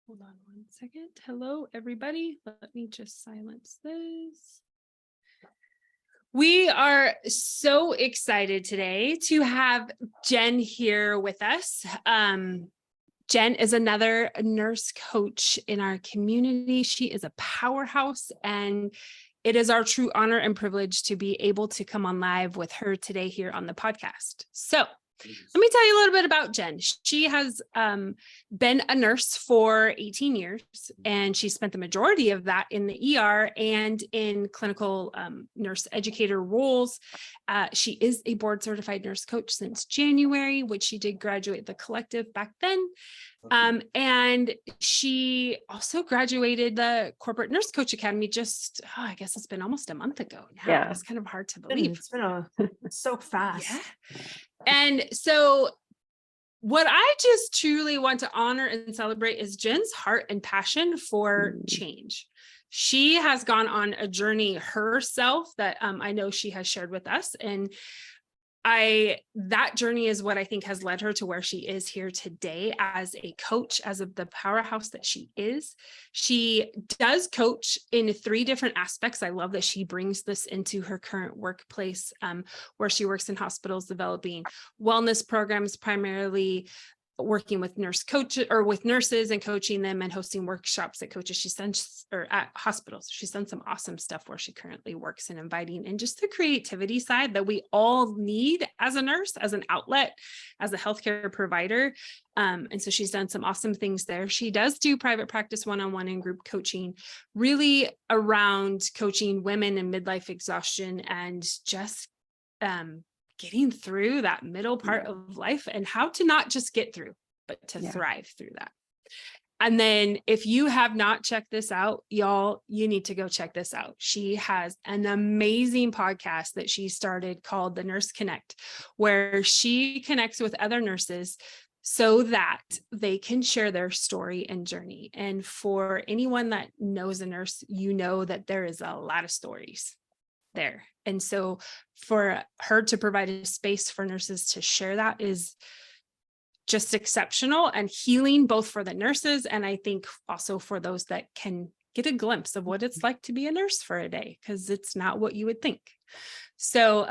Hold on one second. Hello, everybody. Let me just silence this. We are so excited today to have Jen here with us. Jen is another nurse coach in our community. She is a powerhouse, and it is our true honor and privilege to be able to come on live with her today here on the podcast. So let me tell you a little bit about Jen. She has been a nurse for 18 years, and she spent the majority of that in the ER and in clinical nurse educator roles. She is a board certified nurse coach since January, which she did graduate the collective back then. And she also graduated the Corporate Nurse Coach Academy just, I guess it's been almost a month ago now. Yeah. It's kind of hard to believe. It's been so fast. Yeah. And so what I just truly want to honor and celebrate is Jen's heart and passion for change. She has gone on a journey herself that I know she has shared with us. And that journey is what I think has led her to where she is here today as a coach, as of the powerhouse that she is. She does coach in 3 different aspects. I love that she brings this into her current workplace, where she works in hospitals, developing wellness programs, primarily working with with nurses and coaching them and hosting workshops at at hospitals. She's done some awesome stuff where she currently works and inviting and just the creativity side that we all need as a nurse, as an outlet, as a healthcare provider. And so she's done some awesome things there. She does do private practice one-on-one and group coaching, really around coaching women in midlife exhaustion and just getting through that middle part of life and how to not just get through, but to thrive through that. And then if you have not checked this out, y'all, you need to go check this out. She has an amazing podcast that she started called The Nurse Connect, where she connects with other nurses so that they can share their story and journey. And for anyone that knows a nurse, you know that there is a lot of stories there. And so for her to provide a space for nurses to share that is just exceptional and healing, both for the nurses and I think also for those that can get a glimpse of what it's like to be a nurse for a day, because it's not what you would think. So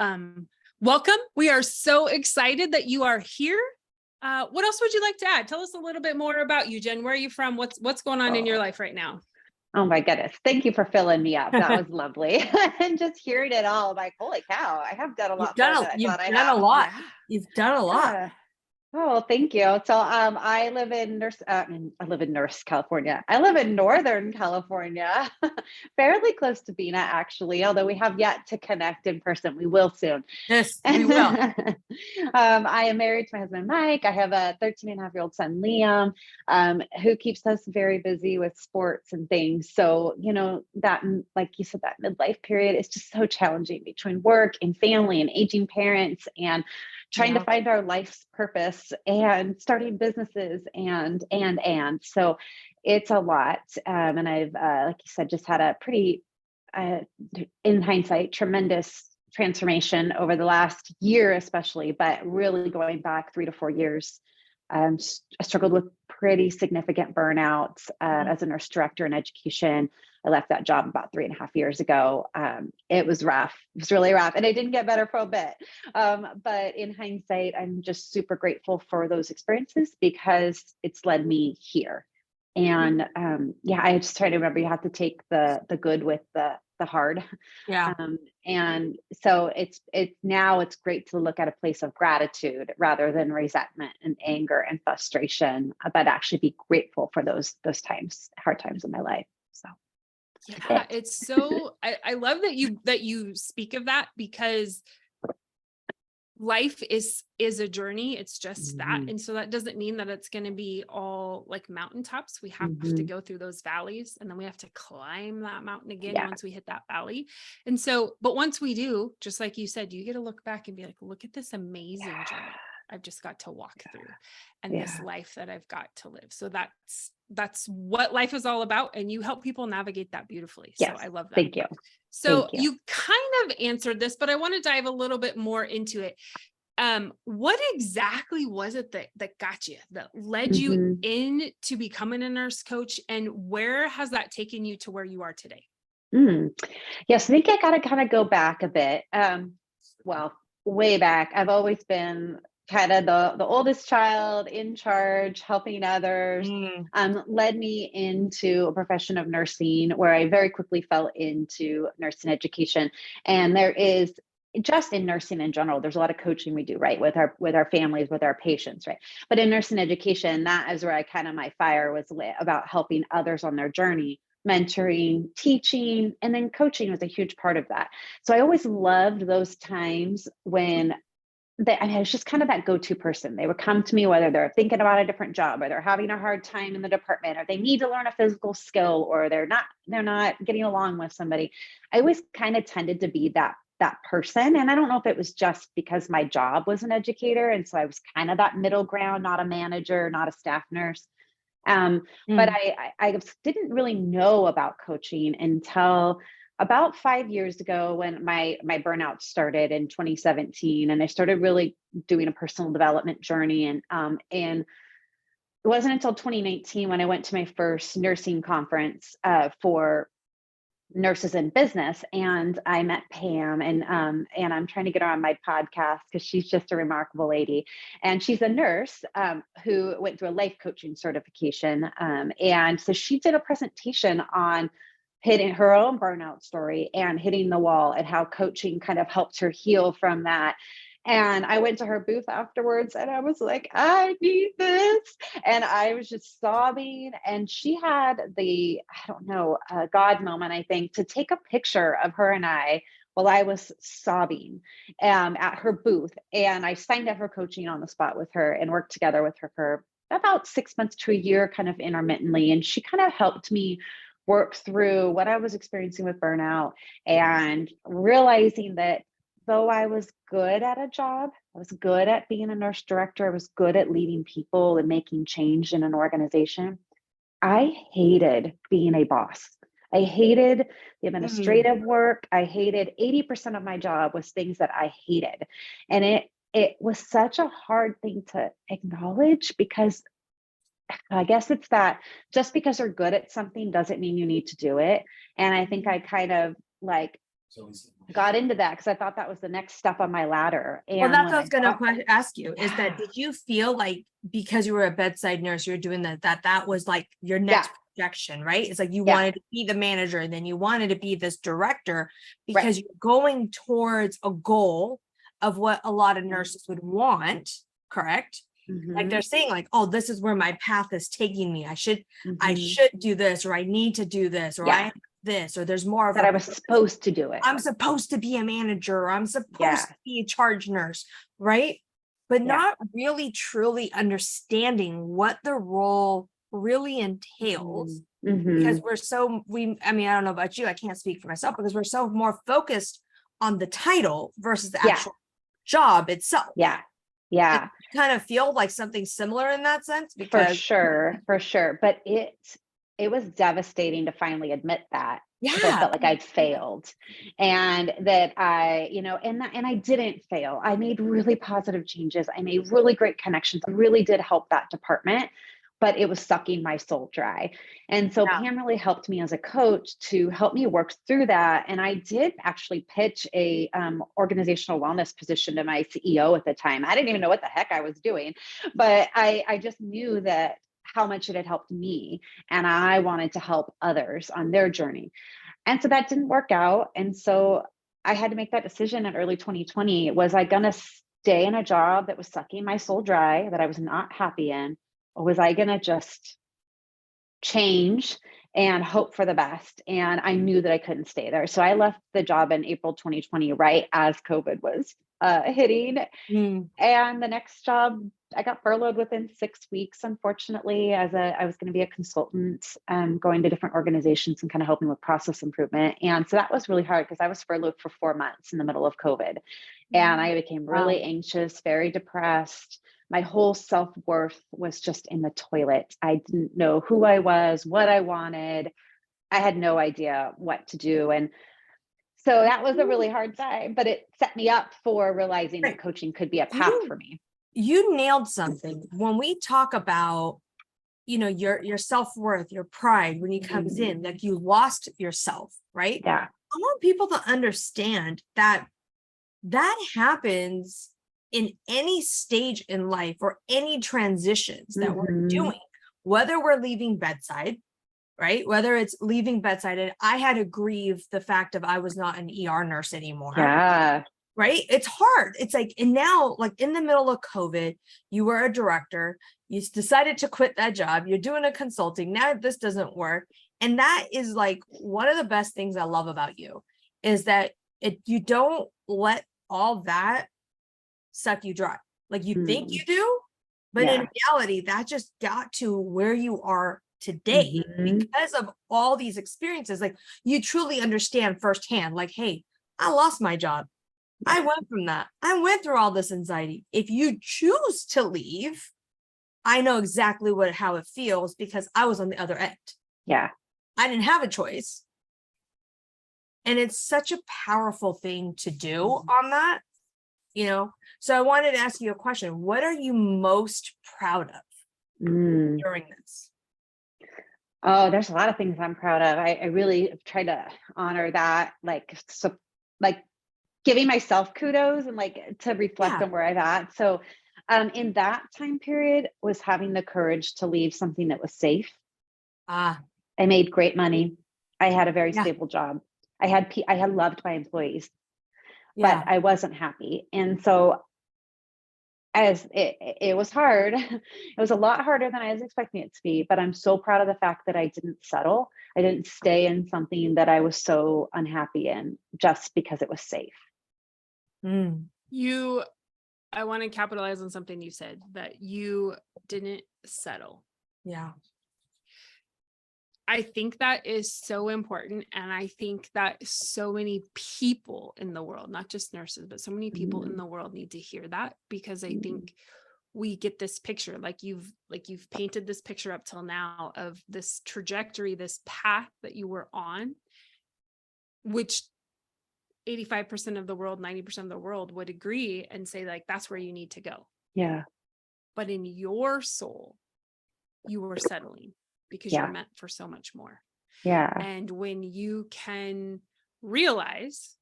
welcome. We are so excited that you are here. What else would you like to add? Tell us a little bit more about you, Jen. Where are you from? What's going on in your life right now? Oh my goodness. Thank you for filling me up. That was lovely. And just hearing it all, I'm like, holy cow, I have done a lot. You've done a lot. You've done a lot. Oh, thank you. So I live in California. I live in Northern California, fairly close to Bina, actually, although we have yet to connect in person. We will soon. Yes, we will. I am married to my husband, Mike. I have a 13-and-a-half-year-old son, Liam, who keeps us very busy with sports and things. So, that, like you said, that midlife period is just so challenging between work and family and aging parents and trying to find our life's purpose and starting businesses and so it's a lot. And I've, like you said, just had a pretty, in hindsight, tremendous transformation over the last year, especially, but really going back 3 to 4 years. I struggled with pretty significant burnout as a nurse director in education. I left that job about 3.5 years ago. It was rough. It was really rough. And I didn't get better for a bit. But in hindsight, I'm just super grateful for those experiences because it's led me here. And I just try to remember you have to take the good with the hard. Yeah. And so it's great to look at a place of gratitude rather than resentment and anger and frustration, but actually be grateful for those times, hard times in my life. So yeah, it's so I love that you speak of that, because life is a journey. It's just that. And so that doesn't mean that it's going to be all like mountaintops. We have to go through those valleys, and then we have to climb that mountain again once we hit that valley. And so, but once we do, just like you said, you get to look back and be like, look at this amazing journey I've just got to walk through, and this life that I've got to live. So that's what life is all about. And you help people navigate that beautifully. Yes. So I love that. Thank you. So you kind of answered this, but I want to dive a little bit more into it. What exactly was it that got you, that led you Mhm. into becoming a nurse coach, and where has that taken you to where you are today? Mm. Yes, I think I got to kind of go back a bit. Well, way back. I've always been kind of the oldest child in charge, helping others. Mm. Led me into a profession of nursing where I very quickly fell into nursing education. And there is just in nursing in general, there's a lot of coaching we do, right, with our families, with our patients, right? But in nursing education, that is where I kind of my fire was lit about helping others on their journey, mentoring, teaching, and then coaching was a huge part of that. So I always loved those times when I was just kind of that go-to person. They would come to me, whether they're thinking about a different job or they're having a hard time in the department, or they need to learn a physical skill, or they're not getting along with somebody. I always kind of tended to be that person. And I don't know if it was just because my job was an educator. And so I was kind of that middle ground, not a manager, not a staff nurse. But Mm. I didn't really know about coaching until about 5 years ago when my burnout started in 2017, and I started really doing a personal development journey. And it wasn't until 2019 when I went to my first nursing conference for nurses in business, and I met Pam, and I'm trying to get her on my podcast because she's just a remarkable lady, and she's a nurse who went through a life coaching certification, and so she did a presentation on hitting her own burnout story and hitting the wall, and how coaching kind of helped her heal from that. And I went to her booth afterwards and I was like, I need this. And I was just sobbing. And she had I don't know, a God moment, I think, to take a picture of her and I while I was sobbing at her booth. And I signed up for coaching on the spot with her and worked together with her for about 6 months to a year, kind of intermittently. And she kind of helped me work through what I was experiencing with burnout, and realizing that though I was good at a job, I was good at being a nurse director, I was good at leading people and making change in an organization, I hated being a boss. I hated the Mm. administrative work. I hated 80% of my job was things that I hated. And it was such a hard thing to acknowledge, because I guess it's that just because you're good at something doesn't mean you need to do it. And I think I kind of like got into that because I thought that was the next step on my ladder. Well, And that's when what I I was going got, to ask you is that, yeah, did you feel like because you were a bedside nurse, you're doing that was like your yeah, next projection, right? It's like you yeah, wanted to be the manager and then you wanted to be this director right. because you're going towards a goal of what a lot of Yeah. nurses would want, correct? Like they're Mhm, saying like, oh, this is where my path is taking me. I mhm. should do this, or I need to do this, or I Yeah, have this, or there's more of that a I was purpose. supposed to do it. I'm supposed to be a manager, or I'm supposed Yeah, to be a charge nurse, right? But yeah. not really truly understanding what the role really entails, Mhm, because mhm. I mean, I don't know about you, I can't speak for myself because we're so more focused on the title versus the Yeah, actual job itself. yeah, Did yeah. you kind of feel like something similar in that sense? For Because sure, for sure. But it was devastating to finally admit that, because I yeah, felt like I'd failed, and that and I didn't fail. I made really positive changes. I made really great connections. I really did help that department, but it was sucking my soul dry. And so yeah. Pam really helped me as a coach to help me work through that. And I did actually pitch a organizational wellness position to my CEO at the time. I didn't even know what the heck I was doing, but I just knew that how much it had helped me, and I wanted to help others on their journey. And so that didn't work out. And so I had to make that decision in early 2020. Was I going to stay in a job that was sucking my soul dry, that I was not happy in? Or was I going to just change and hope for the best? And I knew that I couldn't stay there. So I left the job in April 2020, right as COVID was hitting. Mm. And the next job, I got furloughed within 6 weeks, unfortunately, I was going to be a consultant, going to different organizations and kind of helping with process improvement. And so that was really hard because I was furloughed for 4 months in the middle of COVID. And I became Wow. really anxious, very depressed. My whole self-worth was just in the toilet. I didn't know who I was, what I wanted. I had no idea what to do. And So that was a really hard time, but it set me up for realizing Right. that coaching could be a path You- for me. You nailed something. When we talk about, your self-worth, your pride, when it comes in, like you lost yourself, right? Yeah. I want people to understand that happens in any stage in life or any transitions that we're Mhm. doing, whether we're leaving bedside, right? Whether it's leaving bedside, and I had to grieve the fact of I was not an ER nurse anymore. Yeah. Right? It's hard. It's like, and now, like in the middle of COVID, you were a director, you decided to quit that job, you're doing a consulting, now this doesn't work. And that is like one of the best things I love about you is that you don't let all that suck you dry. Like you think you do, but in Yeah. reality, that just got to where you are today Mhm. because of all these experiences. Like you truly understand firsthand, like, hey, I lost my job. I went from that. I went through all this anxiety. If you choose to leave, I know exactly how it feels because I was on the other end. Yeah. I didn't have a choice. And it's such a powerful thing to do on that, So I wanted to ask you a question. What are you most proud of during this? Oh, there's a lot of things I'm proud of. I really try to honor that, like giving myself kudos and like to reflect Yeah. on where I'm at. So in that time period was having the courage to leave something that was safe. Ah, I made great money. I had a very Yeah. stable job. I had loved my employees, yeah. but I wasn't happy. And so as it was hard, it was a lot harder than I was expecting it to be, but I'm so proud of the fact that I didn't settle. I didn't stay in something that I was so unhappy in just because it was safe. Mm, I want to capitalize on something you said, that you didn't settle. yeah. I think that is so important. And I think that so many people in the world, not just nurses, but so many people in the world need to hear that, because I think we get this picture, like you've painted this picture up till now of this trajectory, this path that you were on, which 85% of the world, 90% of the world would agree and say, like, that's where you need to go. Yeah. But in your soul, you were settling because Yeah. you're meant for so much more. Yeah. And when you can realize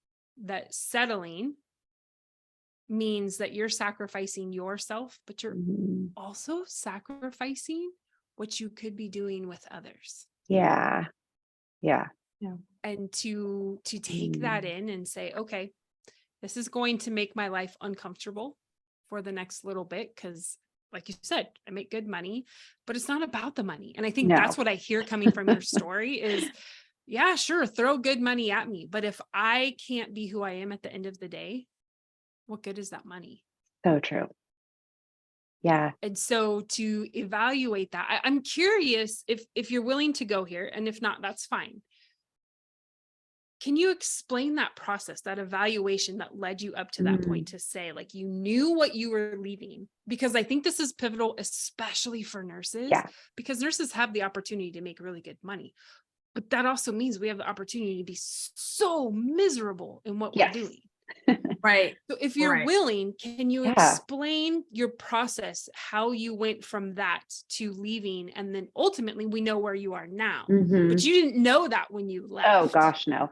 that settling means that you're sacrificing yourself, but you're also sacrificing what you could be doing with others. Yeah. Yeah. And to take that in and say, okay, this is going to make my life uncomfortable for the next little bit, because like you said, I make good money, but it's not about the money. And I think that's what I hear coming from your story is, yeah, sure, throw good money at me. But if I can't be who I am at the end of the day, what good is that money? So true. Yeah. And so to evaluate that, I'm curious if you're willing to go here, and if not, that's fine. Can you explain that process, that evaluation that led you up to that point to say, like, you knew what you were leaving? Because I think this is pivotal, especially for nurses, because nurses have the opportunity to make really good money. But that also means we have the opportunity to be so miserable in what we're doing. Right. So if you're willing, can you explain your process, how you went from that to leaving? And then ultimately we know where you are now, but you didn't know that when you left. Oh gosh, no.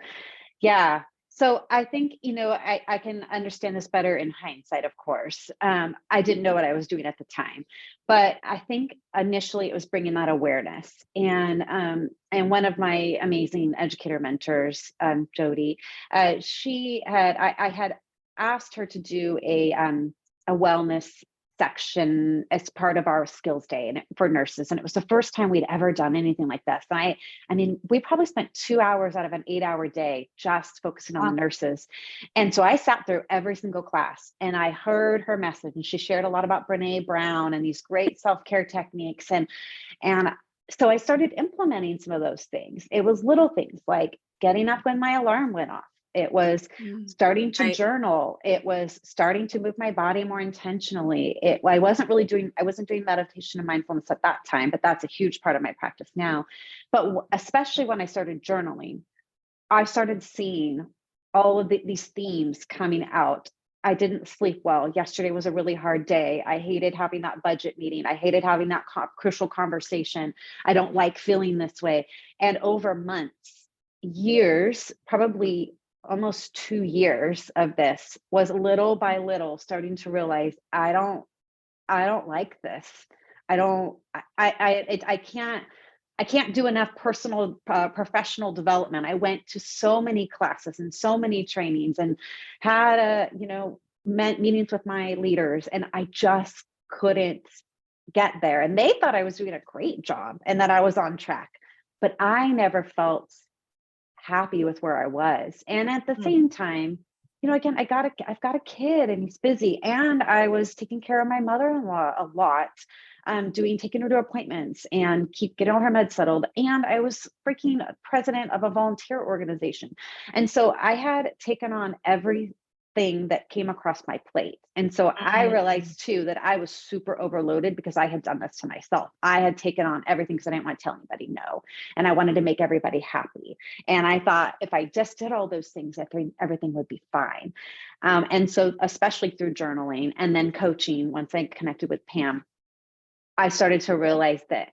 Yeah. So I think, I can understand this better in hindsight, of course. I didn't know what I was doing at the time, but I think initially it was bringing that awareness. And one of my amazing educator mentors, Jody, I had asked her to do a wellness section as part of our skills day and for nurses. And it was the first time we'd ever done anything like this. And I mean, we probably spent 2 hours out of an 8-hour day just focusing on the nurses. And so I sat through every single class and I heard her message, and she shared a lot about Brene Brown and these great self-care techniques. And so I started implementing some of those things. It was little things like getting up when my alarm went off. It was starting to journal. It was starting to move my body more intentionally. I wasn't doing meditation and mindfulness at that time, but that's a huge part of my practice now. But especially when I started journaling, I started seeing all of these themes coming out. I didn't sleep well. Yesterday was a really hard day. I hated having that budget meeting. I hated having that crucial conversation. I don't like feeling this way. And over months, years, probably almost 2 years of this, was little by little starting to realize I don't like this. I can't do enough personal, professional development. I went to so many classes and so many trainings and had meetings with my leaders, and I just couldn't get there. And they thought I was doing a great job and that I was on track, but I never felt happy with where I was. And at the same time, again, I've got a kid and he's busy, and I was taking care of my mother-in-law a lot, taking her to appointments and keep getting all her meds settled. And I was freaking president of a volunteer organization. And so I had taken on everything that came across my plate. And so I realized too that I was super overloaded because I had done this to myself. I had taken on everything because I didn't want to tell anybody no. And I wanted to make everybody happy. And I thought if I just did all those things, everything would be fine. And so especially through journaling and then coaching, once I connected with Pam, I started to realize that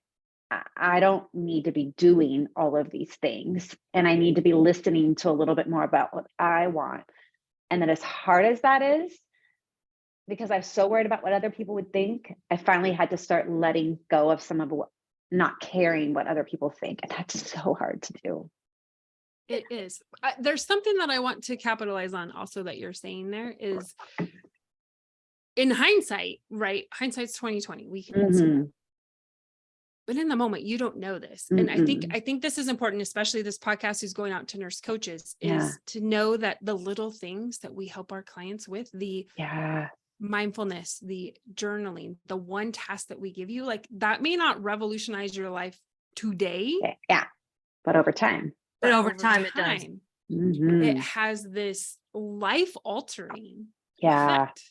I don't need to be doing all of these things. And I need to be listening to a little bit more about what I want. And then as hard as that is, because I was so worried about what other people would think, I finally had to start letting go of some of what, not caring what other people think. And that's so hard to do. It is. There's something that I want to capitalize on also that you're saying there is, in hindsight, right? Hindsight's 2020. We can see that. But in the moment, you don't know this. And I think this is important, especially this podcast is going out to nurse coaches, is to know that the little things that we help our clients with, the mindfulness, the journaling, the one task that we give you, like that may not revolutionize your life today. Yeah. But over time. But over time it does. It has this life altering effect.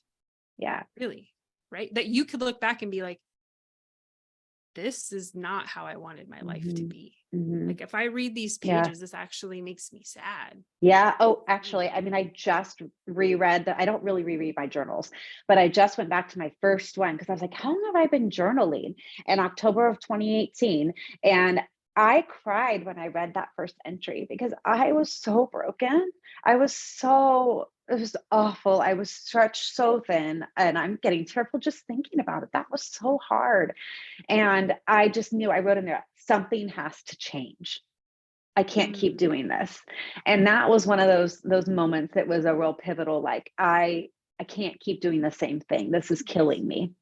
Yeah. Really. Right. That you could look back and be like, this is not how I wanted my life to be. Like if I read these pages, this actually makes me sad. Yeah. Oh, actually, I mean, I just reread I don't really reread my journals, but I just went back to my first one because I was like, how long have I been journaling? In October of 2018. And I cried when I read that first entry because I was so broken. It was awful. I was stretched so thin, and I'm getting tearful just thinking about it. That was so hard. And I just knew, I wrote in there, something has to change. I can't keep doing this. And that was one of those moments that was a real pivotal, like, I can't keep doing the same thing. This is killing me.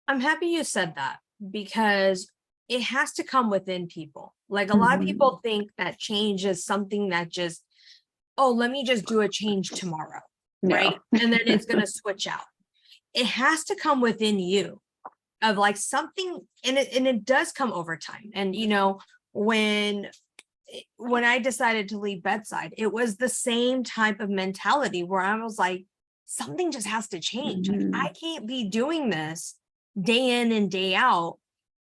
I'm happy you said that because it has to come within people. Like a lot of people think that change is something that just, oh, let me just do a change tomorrow, right? And then it's going to switch out. It has to come within you of like something, and it does come over time. And, when I decided to leave bedside, it was the same type of mentality where I was like, something just has to change. Like, I can't be doing this day in and day out.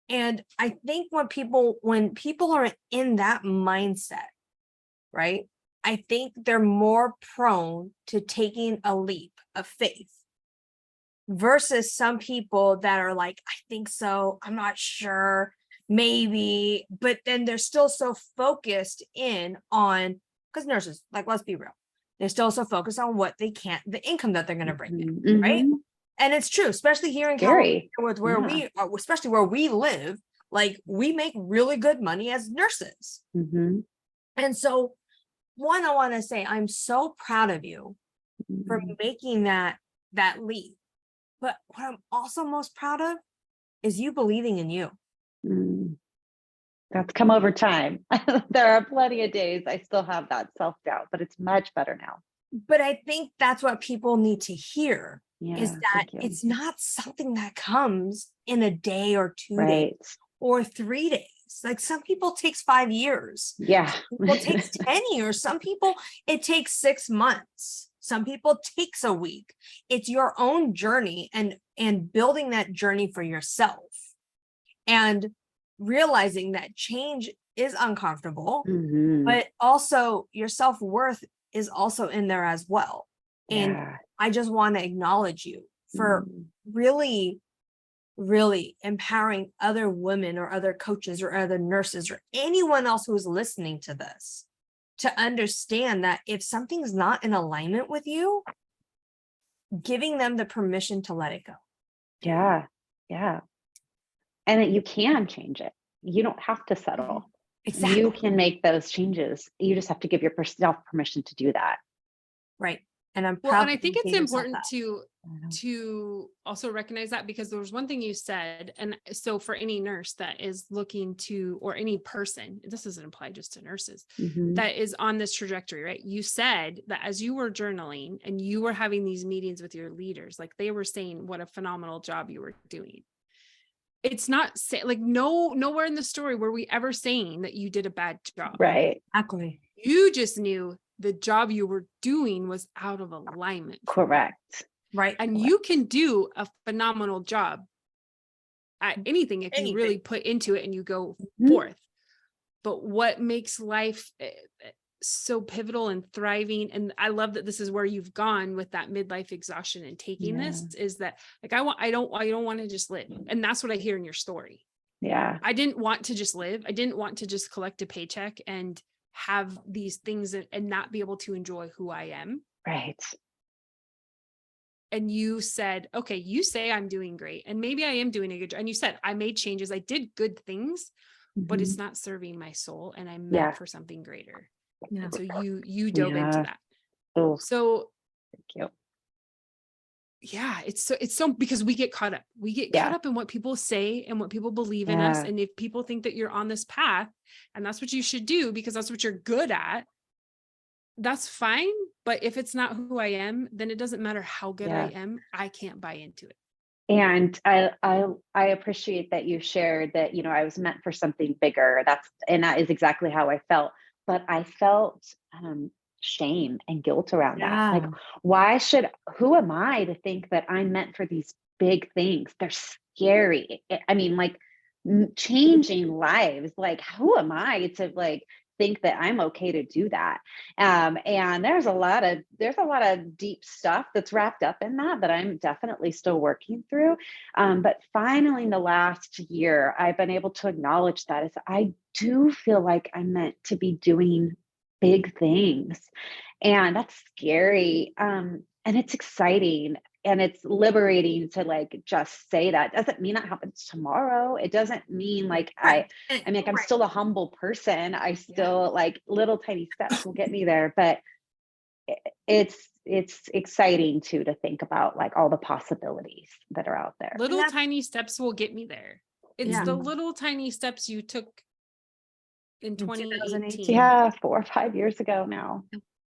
And I think when people are in that mindset, right, I think they're more prone to taking a leap of faith versus some people that are like, I think so, I'm not sure, maybe, but then they're still so focused in on, because nurses, like, let's be real, they're still so focused on what they can't, the income that they're going to bring in, right? And it's true, especially here in California, with where we are, especially where we live, like we make really good money as nurses. And so, one, I want to say I'm so proud of you for making that leap. But what I'm also most proud of is you believing in you. That's come over time. There are plenty of days I still have that self-doubt, but it's much better now. But I think that's what people need to hear. Is that it's not something that comes in a day or 2 days or 3 days. Like some people it takes 5 years. Yeah. Some people it takes 10 years. Some people it takes 6 months. Some people it takes a week. It's your own journey and building that journey for yourself and realizing that change is uncomfortable, but also your self-worth is also in there as well. And Yeah. I just want to acknowledge you for really, really empowering other women or other coaches or other nurses or anyone else who is listening to this to understand that if something's not in alignment with you, giving them the permission to let it go. Yeah. Yeah. And that you can change it. You don't have to settle. Exactly. You can make those changes. You just have to give yourself permission to do that. Right. And I'm Well, proud. and I that think you it's gave yourself important that. to also recognize that, because there was one thing you said, and so for any nurse that is looking to, or any person, this doesn't apply just to nurses, Mhm. that is on this trajectory, right? You said that as you were journaling and you were having these meetings with your leaders, like they were saying what a phenomenal job you were doing. It's not like nowhere in the story were we ever saying that you did a bad job. Right. Exactly. You just knew the job you were doing was out of alignment. Correct. Right. And you can do a phenomenal job at anything if you Anything. really put into it and you go Mhm. forth. But what makes life so pivotal and thriving, and I love that this is where you've gone with that midlife exhaustion and taking this, is that like I don't want to just live. And that's what I hear in your story. Yeah. I didn't want to just live. I didn't want to just collect a paycheck and have these things and not be able to enjoy who I am. Right. And you said, okay, you say I'm doing great, and maybe I am doing a good job. And you said, I made changes. I did good things, but it's Mhm. not serving my soul, and I'm Yeah. meant for something greater. Yeah. And so you dove into Yeah. that. Oh, So thank you. yeah, it's so because we get caught up. We get Yeah. caught up in what people say and what people believe in us. Yeah. And if people think that you're on this path and that's what you should do because that's what you're good at, that's fine. But if it's not who I am, then it doesn't matter how good I Yeah. am. I can't buy into it. And I appreciate that you shared that, you know, I was meant for something bigger. That is exactly how I felt. But I felt shame and guilt around that. Like, who am I to think that I'm meant for these big things? They're scary. I mean, like changing lives. Like, who am I to like think that I'm okay to do that? And there's a lot of deep stuff that's wrapped up in that I'm definitely still working through. But finally, in the last year, I've been able to acknowledge that as I do feel like I'm meant to be doing big things, and that's scary. And it's exciting. And it's liberating to like just say that. Doesn't mean that happens tomorrow. It doesn't mean like I mean, like I'm still a humble person. I still like little tiny steps will get me there, but it's exciting too to think about like all the possibilities that are out there. Little tiny steps will get me there. It's the little tiny steps you took in 2018 Yeah, 4 or 5 years ago now.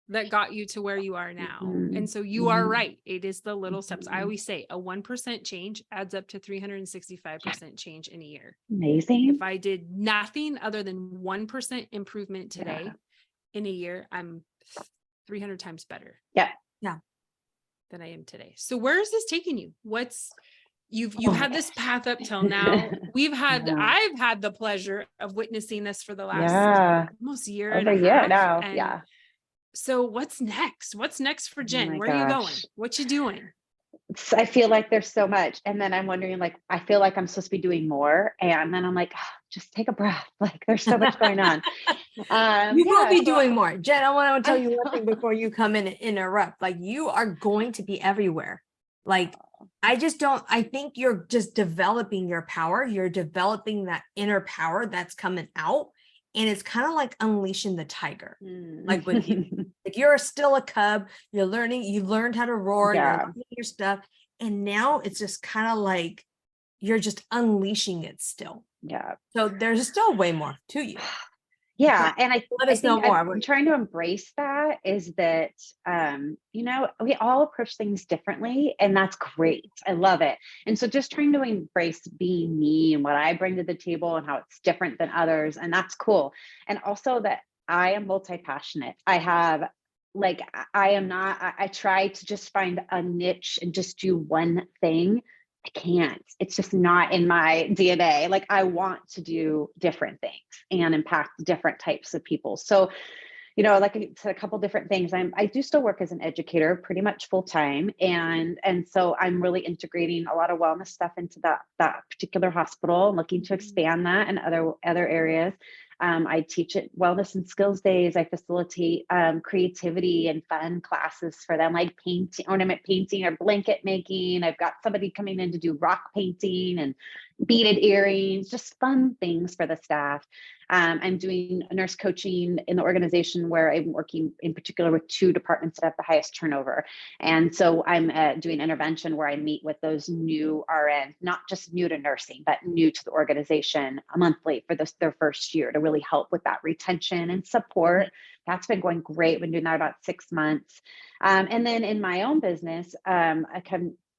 that got you to where you are now. Mhm. And so you are Mhm. right. It is the little steps. I Mhm. always say a 1% change adds up to 365% change in a year. Amazing. If I did nothing other than 1% improvement today in a year, I'm 300 times better. Yeah. Than I am today. So where is this taking you? You've had this path up till now. I've had the pleasure of witnessing this for the last almost year and over a a year half. now. And so what's next? What's next for Jen? my Where are you going? gosh. What you doing? I feel like there's so much. And then I'm wondering, like, I feel like I'm supposed to be doing more. And then I'm like, just take a breath. Like, there's so much going on. You will be doing more. Jen, I want to tell you one thing before you come in and interrupt. Like, you are going to be everywhere. Like, I think you're just developing your power. You're developing that inner power that's coming out. And it's kind of like unleashing the tiger, like with you. Like you're still a cub, you learned how to roar, you're learning your stuff. And now it's just kind of like, you're just unleashing it still. Yeah. So there's still way more to you. Yeah. And I think more. I'm trying to embrace that is that, you know, we all approach things differently and that's great. I love it. And so just trying to embrace being me and what I bring to the table and how it's different than others. And that's cool. And also that I am multi-passionate. I try to just find a niche and just do one thing. I can't. It's just not in my DNA. Like I want to do different things and impact different types of people. So, like I said, a couple different things. I do still work as an educator pretty much full time. And so I'm really integrating a lot of wellness stuff into that particular hospital, looking to expand that in other areas. I teach at wellness and skills days. I facilitate creativity and fun classes for them, like painting, ornament painting, or blanket making. I've got somebody coming in to do rock painting and beaded earrings, just fun things for the staff. I'm doing nurse coaching in the organization where I'm working in particular with 2 departments that have the highest turnover. And so I'm doing intervention where I meet with those new RNs, not just new to nursing, but new to the organization monthly for their first year to really help with that retention and support. That's been going great. Been doing that about 6 months. And then in my own business,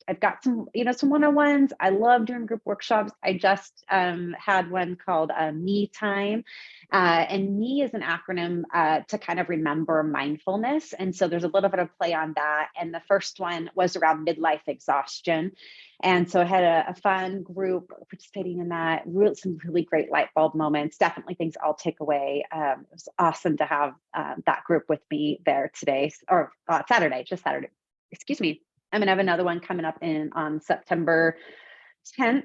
I've got some one-on-ones. I love doing group workshops. I just had one called Me Time. And Me is an acronym to kind of remember mindfulness. And so there's a little bit of play on that. And the first one was around midlife exhaustion. And so I had a fun group participating in that, some really great light bulb moments, definitely things I'll take away. It was awesome to have that group with me there today, or Saturday, excuse me. I'm gonna have another one coming up on September 10th.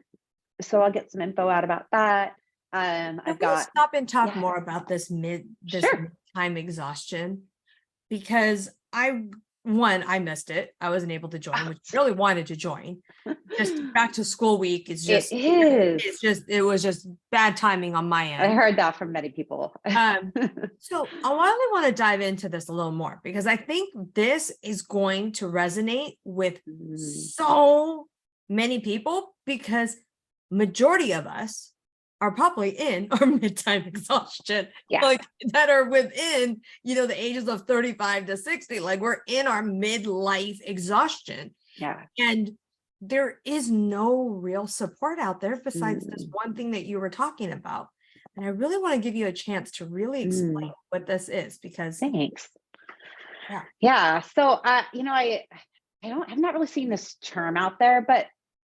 So I'll get some info out about that. I've got stop and talk more about this Sure. time exhaustion, because I missed it. I wasn't able to join, which I really wanted to join. Just back to school week is just it was just bad timing on my end. I heard that from many people. So I really want to dive into this a little more, because I think this is going to resonate with so many people, because majority of us are probably in our midtime exhaustion, like that are within, the ages of 35 to 60, like we're in our midlife exhaustion. Yeah. And there is no real support out there besides this one thing that you were talking about. And I really want to give you a chance to really explain what this is, because thanks. Yeah. Yeah. So, I've not really seen this term out there, but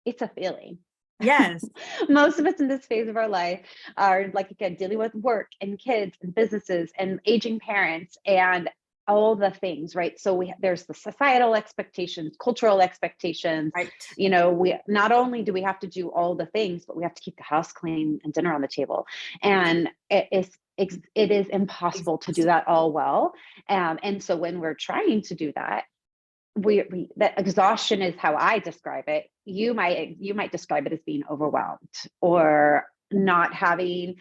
it's a feeling. Yes. Most of us in this phase of our life are, like, again, dealing with work and kids and businesses and aging parents and all the things, right? So there's the societal expectations, cultural expectations, right? We not only do we have to do all the things, but we have to keep the house clean and dinner on the table. And it is impossible to do that all well. And so when we're trying to do that, that exhaustion is how I describe it. You might describe it as being overwhelmed or not having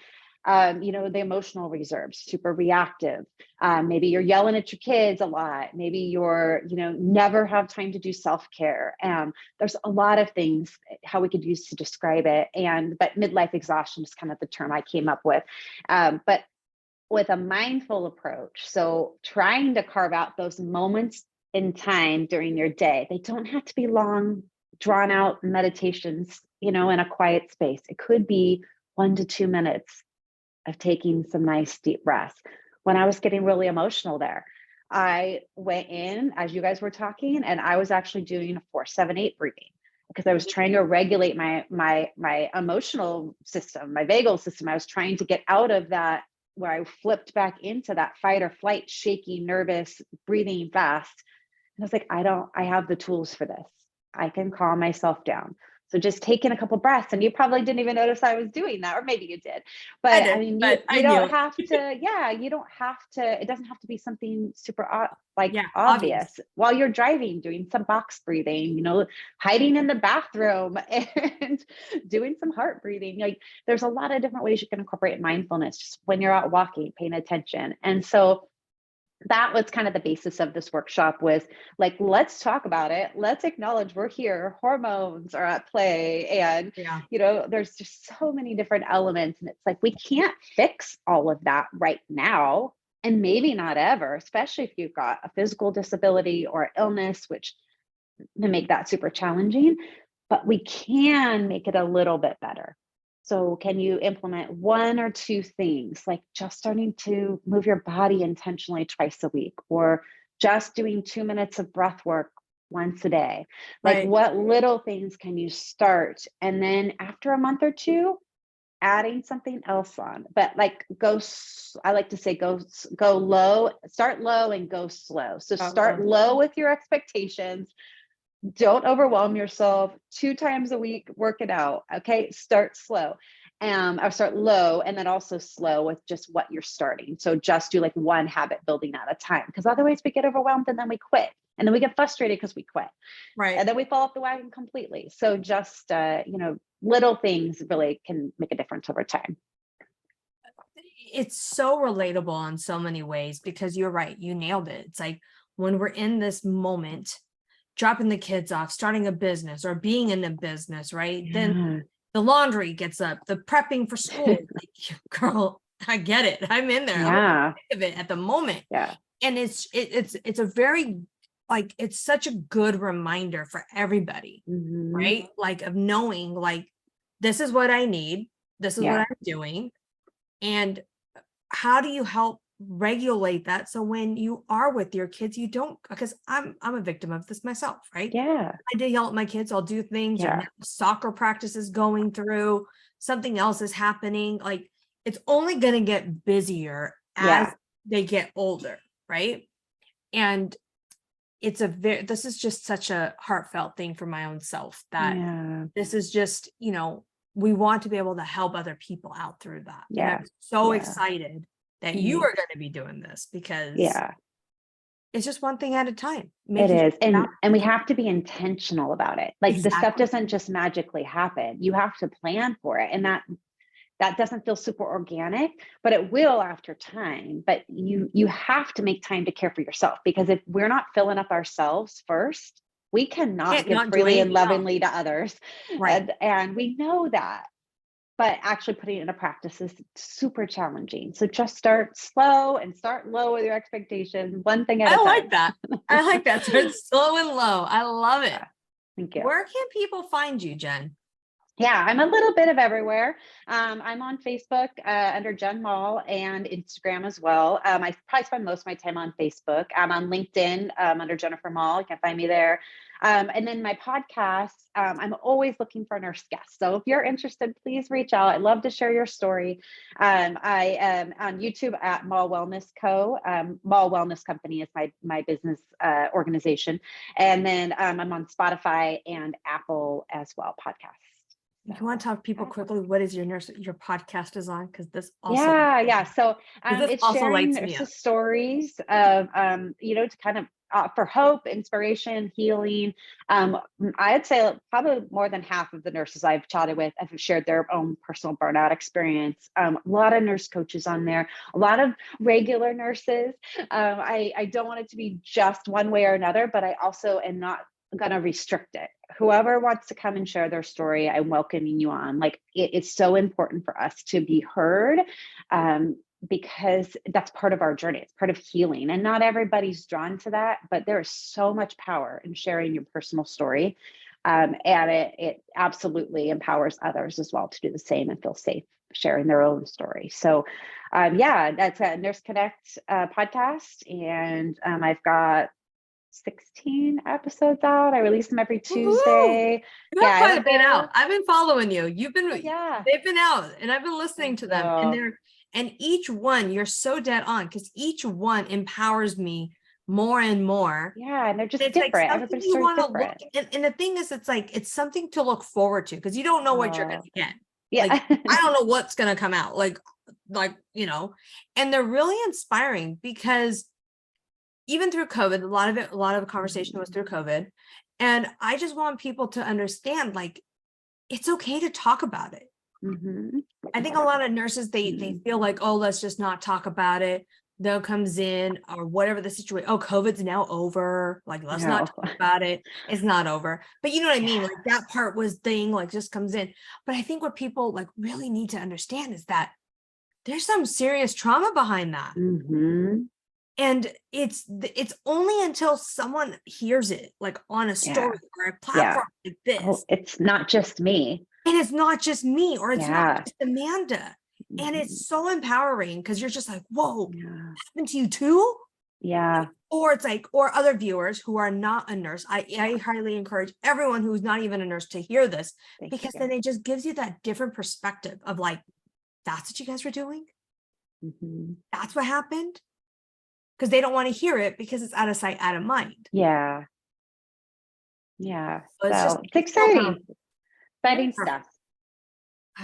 the emotional reserves, super reactive. Maybe you're yelling at your kids a lot. Maybe you're, never have time to do self-care. There's a lot of things how we could use to describe it. But midlife exhaustion is kind of the term I came up with. But with a mindful approach, so trying to carve out those moments in time during your day. They don't have to be long, drawn out meditations, in a quiet space. It could be 1 to 2 minutes of taking some nice deep breaths. When I was getting really emotional there, I went in as you guys were talking, and I was actually doing a 4-7-8 breathing, because I was trying to regulate my emotional system, my vagal system. I was trying to get out of that, where I flipped back into that fight or flight, shaky, nervous, breathing fast. And I was like, I have the tools for this. I can calm myself down. So just taking a couple breaths, and you probably didn't even notice I was doing that, or maybe you did. But I mean, you don't have to, you don't have to, it doesn't have to be something super obvious. While you're driving, doing some box breathing, hiding in the bathroom and doing some heart breathing. Like, there's a lot of different ways you can incorporate mindfulness just when you're out walking, paying attention. And so that was kind of the basis of this workshop, was like, let's talk about it. Let's acknowledge we're here. Hormones are at play. And, there's just so many different elements. And it's like, we can't fix all of that right now. And maybe not ever, especially if you've got a physical disability or illness, which to make that super challenging, but we can make it a little bit better. So can you implement 1 or 2 things, like just starting to move your body intentionally twice a week, or just doing 2 minutes of breath work once a day? Like, what little things can you start? And then after a month or 2, adding something else on, but like I like to say go low, start low and go slow. So start low with your expectations. Don't overwhelm yourself. 2 times a week, work it out. Okay. Start slow. Or start low, and then also slow with just what you're starting. So just do like one habit building at a time, because otherwise we get overwhelmed and then we quit, and then we get frustrated because we quit. Right. And then we fall off the wagon completely. So just, little things really can make a difference over time. It's so relatable in so many ways, because you're right. You nailed it. It's like when we're in this moment, dropping the kids off, starting a business or being in a business, right? Yeah. Then the laundry gets up, the prepping for school. Like, girl, I get it. I'm in there. Yeah. I'm sick of it at the moment. Yeah. And it's a very, like, it's such a good reminder for everybody, Mhm. right? Like, of knowing, like, this is what I need. This is what I'm doing. And how do you help regulate that, so when you are with your kids, you don't, because I'm a victim of this myself, right? Yeah. I do yell at my kids, I'll do things, or Yeah. now soccer practice is going through, something else is happening. Like, it's only going to get busier as they get older, right? And this is just such a heartfelt thing for my own self, that this is just, we want to be able to help other people out through that. Yeah. And I'm so excited that you are going to be doing this, because it's just one thing at a time. It is. And we have to be intentional about it. Like, the stuff doesn't just magically happen. You have to plan for it. And that doesn't feel super organic, but it will after time. But you have to make time to care for yourself, because if we're not filling up ourselves first, we cannot give freely and lovingly to others. Right. And we know that. But actually putting it into practice is super challenging. So just start slow and start low with your expectations. One thing at a time. I like that. I like that. Start slow and low. I love it. Thank you. Where can people find you, Jen? Yeah, I'm a little bit of everywhere. I'm on Facebook under Jen Mall, and Instagram as well. I probably spend most of my time on Facebook. I'm on LinkedIn under Jennifer Mall. You can find me there. And then my podcast, I'm always looking for nurse guests. So if you're interested, please reach out. I'd love to share your story. I am on YouTube at Mall Wellness Co. Mall Wellness Company is my business organization. And then I'm on Spotify and Apple as well, podcasts. You want to tell people quickly what is your podcast is on? Because this also So it's also sharing lights me up. nurses' stories of to kind of for hope, inspiration, healing. I'd say probably more than half of the nurses I've chatted with have shared their own personal burnout experience. A lot of nurse coaches on there, a lot of regular nurses. I don't want it to be just one way or another, but I also am not going to restrict it. Whoever wants to come and share their story, I'm welcoming you on. Like, it's so important for us to be heard, because that's part of our journey. It's part of healing, and not everybody's drawn to that, but there is so much power in sharing your personal story. And it absolutely empowers others as well to do the same and feel safe sharing their own story. So that's a Nurse Connect podcast. And I've got 16 episodes out. I release them every Tuesday. You have quite a bit out. I've been following you. They've been out, and I've been listening to them. And each one, you're so dead on, because each one empowers me more and more. Yeah, and they're just different. Like everybody's so different. And the thing is, it's something to look forward to, because you don't know what you're going to get. Yeah, like, I don't know what's going to come out. Like, and they're really inspiring, because even through COVID, a lot of the conversation was through COVID. And I just want people to understand, like, it's okay to talk about it. Mm-hmm. I think a lot of nurses, they feel like, oh, let's just not talk about it. Though comes in, or whatever the situation. Oh, COVID's now over. Like, let's not talk about it. It's not over. But you know what I mean? Like, that part was thing, like, just comes in. But I think what people like really need to understand is that there's some serious trauma behind that. Mm-hmm. And it's only until someone hears it, like on a story or a platform like this. Oh, it's not just me. And it's not just me, or it's not just Amanda. And it's so empowering, because you're just like, whoa, happened to you too? Yeah. Or it's like, or other viewers who are not a nurse. I highly encourage everyone who's not even a nurse to hear this, Thank because you. then it just gives you that different perspective of like, that's what you guys were doing. Mhm. That's what happened. Because they don't want to hear it because it's out of sight, out of mind. Yeah. Yeah. So it's So just, it's it's so exciting. powerful. Exciting Yeah. stuff.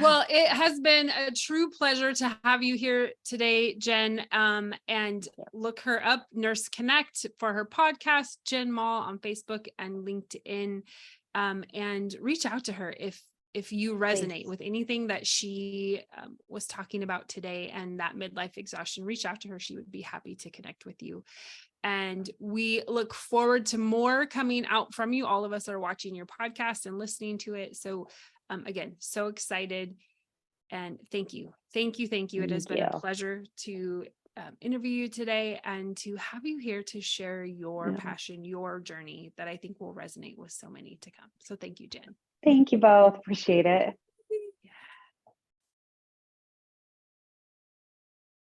Well, it has been a true pleasure to have you here today, Jen. And look her up, Nurse Connect, for her podcast, Jen Mall, on Facebook and LinkedIn. And reach out to her if you resonate Please. with anything that she was talking about today and that midlife exhaustion. Reach out to her. She would be happy to connect with you. And we look forward to more coming out from you. All of us are watching your podcast and listening to it. So again, so excited. And thank you. Thank you. Thank you. It has been a pleasure to interview you today and to have you here to share your passion, your journey that I think will resonate with so many to come. So thank you, Jen. Thank you both. Appreciate it.